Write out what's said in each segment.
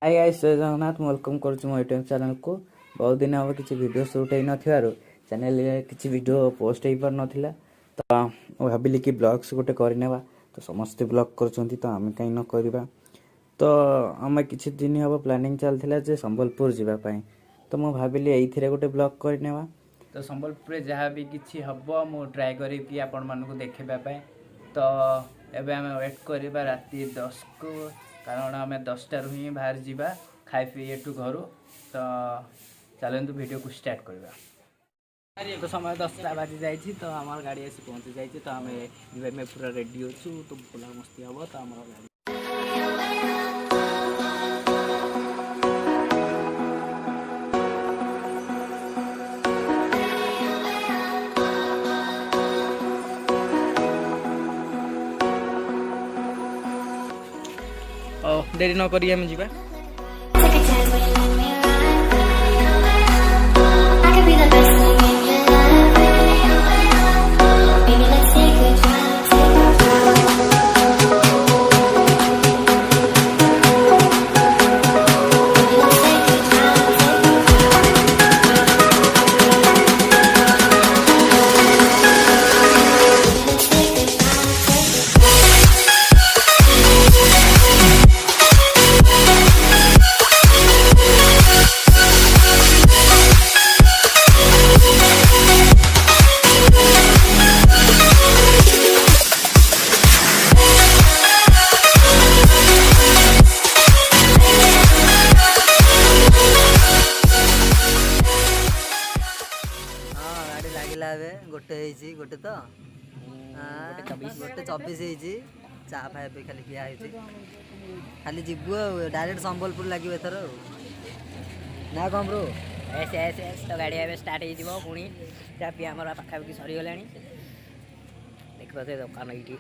Hi guys जय Jagannath welcome करुछु मो YouTube channel को। बहुत दिन हम किसी वीडियो शूट हो नथिबारु चैनल किसी वीडियो पोस्ट हो पार नथिला तो भाबिली कि ब्लॉग्स गोटे करनेबा तो समस्त ब्लॉग करछंती तो आमे काई न करबा। तो आमे किछि दिन हम प्लानिंग चलथिला जे संबलपुर जीवा पई तो मो भाबिली एइथिरे गोटे ब्लॉग करनेबा। तो संबलपुर जहाँ भी किछि हबो मो ट्राई करी कि आपण मन को देखबा पई। तो एबे आमे वेट करबा राती 10 को कारण आम 10टा ही बाहर जावा खाई पी एठू घर। तो चलतु वीडियो को स्टार्ट करवा। तो समय 10टा बाजी जाए तो आम गाड़ी आसी पहुँची जाए तो आम पूरा रेडी अच्छु तो पूरा मस्ती हम तो आम गाड़ी देरी न करी हम जीवा। गोटे तो गोटे 24 चा फाए खाली पिया खाली जीवु डायरेक्ट संबलपुर लगे एथर ना कम ब्रो एस एस एस तो गाड़ी एवं स्टार्ट हो पुणी चा पी आम पाखापाखि सरीगला देख पाते दुकान ये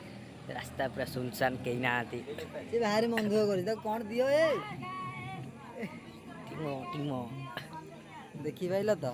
रास्ता पूरा सुनसान कहीं ना भारी मन दुख कर कौन दियो देखी पाइल तो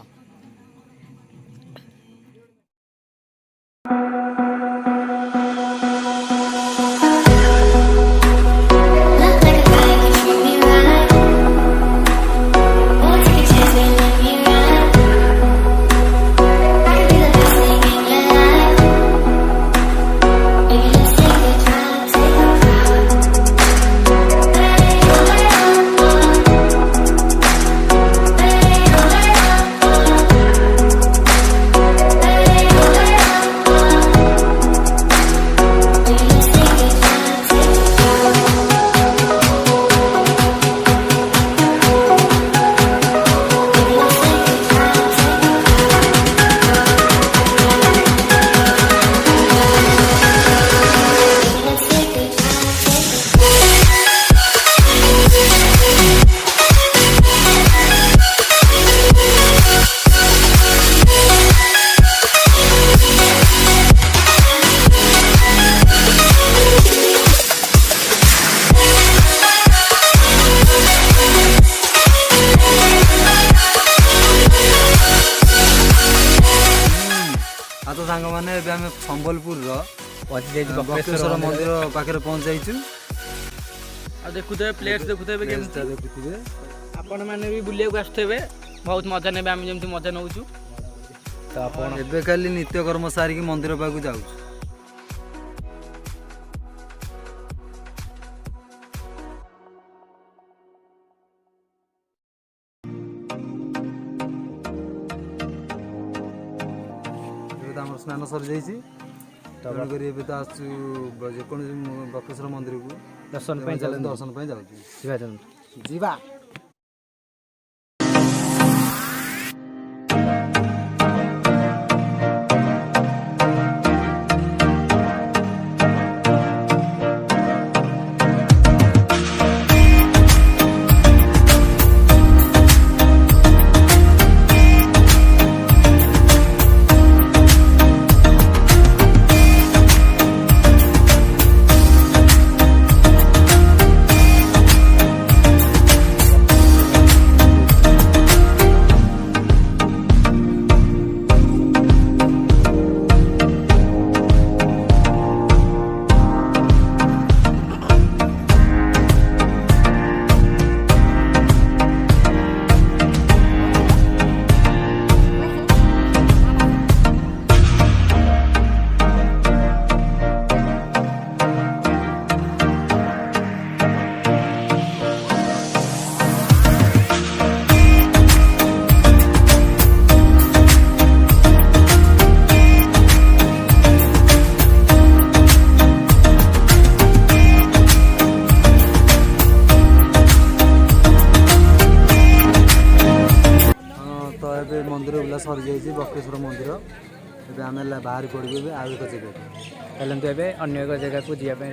सांग मैंने आम संबलपुर बक्रेश्वर मंदिर पाखे पहुंच जाइए। देखुए प्लेस देखुए देखुए आपण मैंने भी बुलिया आसुवे बहुत मजा ने आम जमी मजा नौ तो आप खाली नित्यकर्म सारिकी मंदिर पाक जाऊ। स्नान सर जाइए तो आसको बक्रेश्वर मंदिर को दर्शन जाऊँ। सरी जाइए बक्रेश्वर मंदिर एवं आम बाहर पड़ू आउ एक जगह चलते ए अन्य एक जगह को जावाई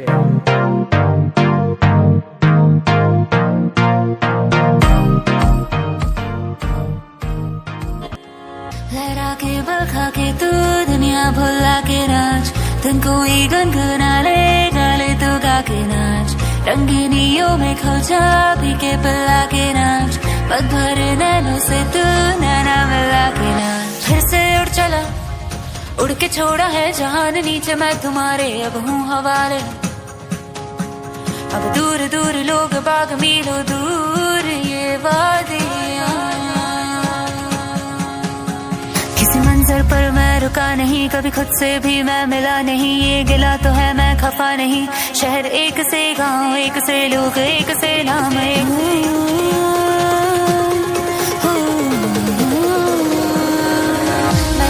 लहरा के बखा के तू दुनिया भुला के नाच तुम कोई गुनगुना ले गाले तो गा के नाच रंगीनियों में खो जा पी के पिला के नाच पग भर नैनों से तू नैना मिला के नाच फिर से उड़ चला उड़ के छोड़ा है जहान नीचे मैं तुम्हारे अब हूँ हवाले अब दूर दूर लोग बाग मीलों दूर ये वादियाँ किसी मंजर पर मैं रुका नहीं कभी खुद से भी मैं मिला नहीं ये गिला तो है मैं खफा नहीं शहर एक से गांव एक से लोग एक से नाम मैं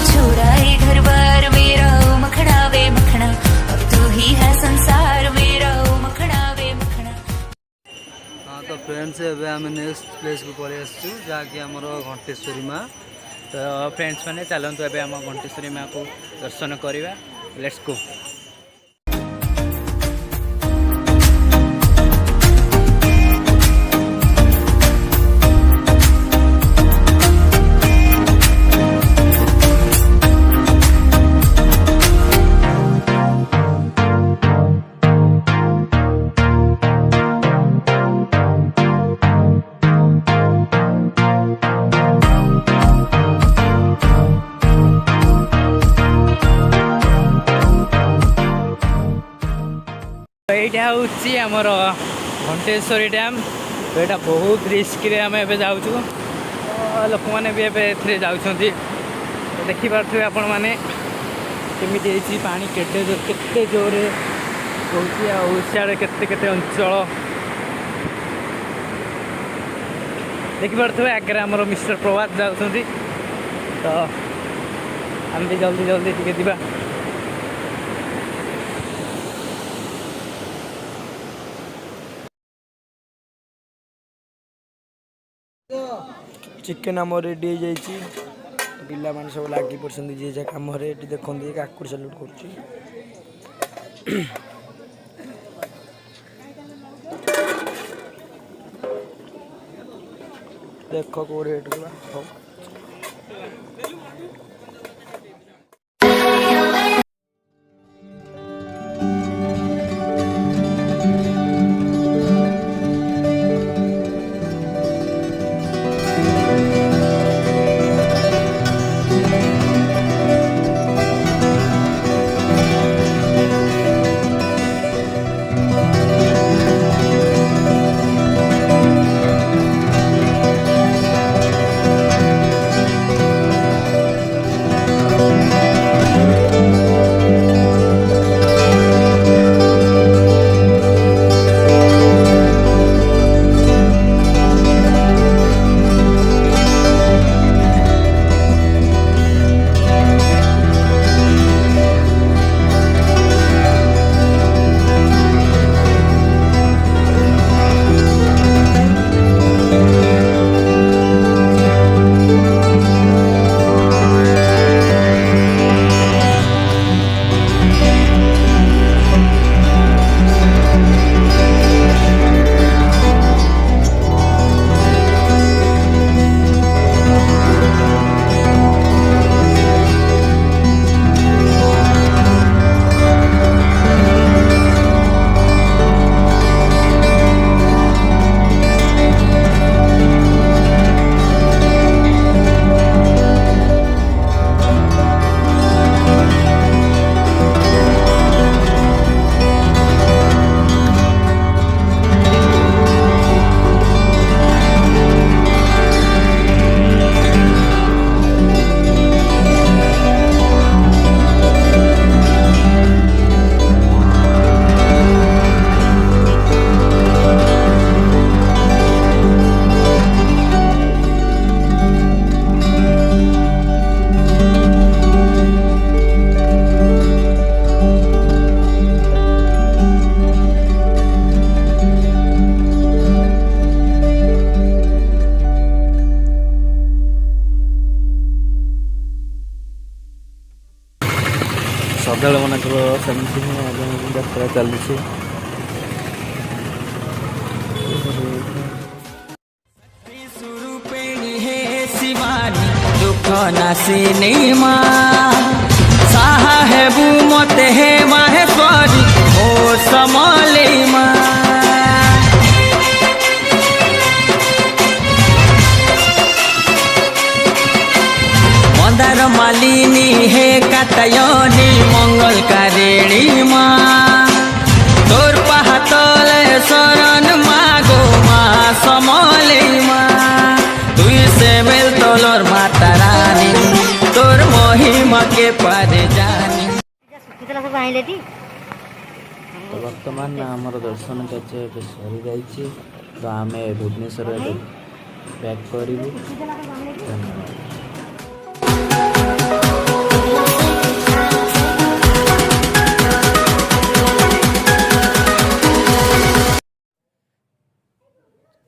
छोड़ा ये घर बार मेरा ओ मखना वे मखना अब तू ही है संसार मेरा ओ मखना वे मखना। हाँ तो फ्रेंड्स एवं आम नेक्स्ट प्लेस को पलि आसचु जहाँकि आमर घंटेश्वरी माँ तो फ्रेंड्स मैंने चलतु ए आम घंटेश्वरी माँ को दर्शन करवा लेट्स गो। यहाँ हूँ आमर घंटेश्वरी डैम तो यहाँ बहुत रिस्क आम ए जाऊँ लोक मैंने भी ए जाऊँगी तो देखिपे आपण मैंने केमी पानी केते जोरे हूँ सियाड़े केते अंचल देखिपे आगे आमर मिस्टर प्रभात जाऊँगी तो आम भी जल्दी जल्दी टी जा चिकेन आम रेडी हो जाइए पिला मान सब लगी पड़े जी जा कम देखते काकुड़ सैल्यूट कर देख को रेट गला ଶ୍ରଦ୍ଧାଳୁ ମାନଙ୍କର ସେମିତି ହିଁ ଆଜ୍ଞା ଯାତ୍ରା ଚାଲିଛି। दुख नासिनी माँ साहेबु मते हे माहेश्वरी ओ समले माँ मंदार मालिनी हे कातयनी मंगल कारिणी माँ तोर पहातले शरण मागो माँ समले माँ तुई से मिल तोलर माता रानी तोर महिमा के पारे जानी। तो वर्तमान आमर दर्शन कार्य ଏବେ ସରିଯାଇଛି। ତ ଆମେ ଭୁବନେଶ୍ୱର ଏବେ ବ୍ୟାକ୍ କରିବୁ। ଧନ୍ୟବାଦ।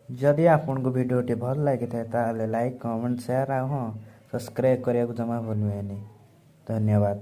जदि आपको भिडियोटी भल लगी था लाइक कमेंट शेयर हाँ सब्सक्राइब करने को जमा भूलि। धन्यवाद।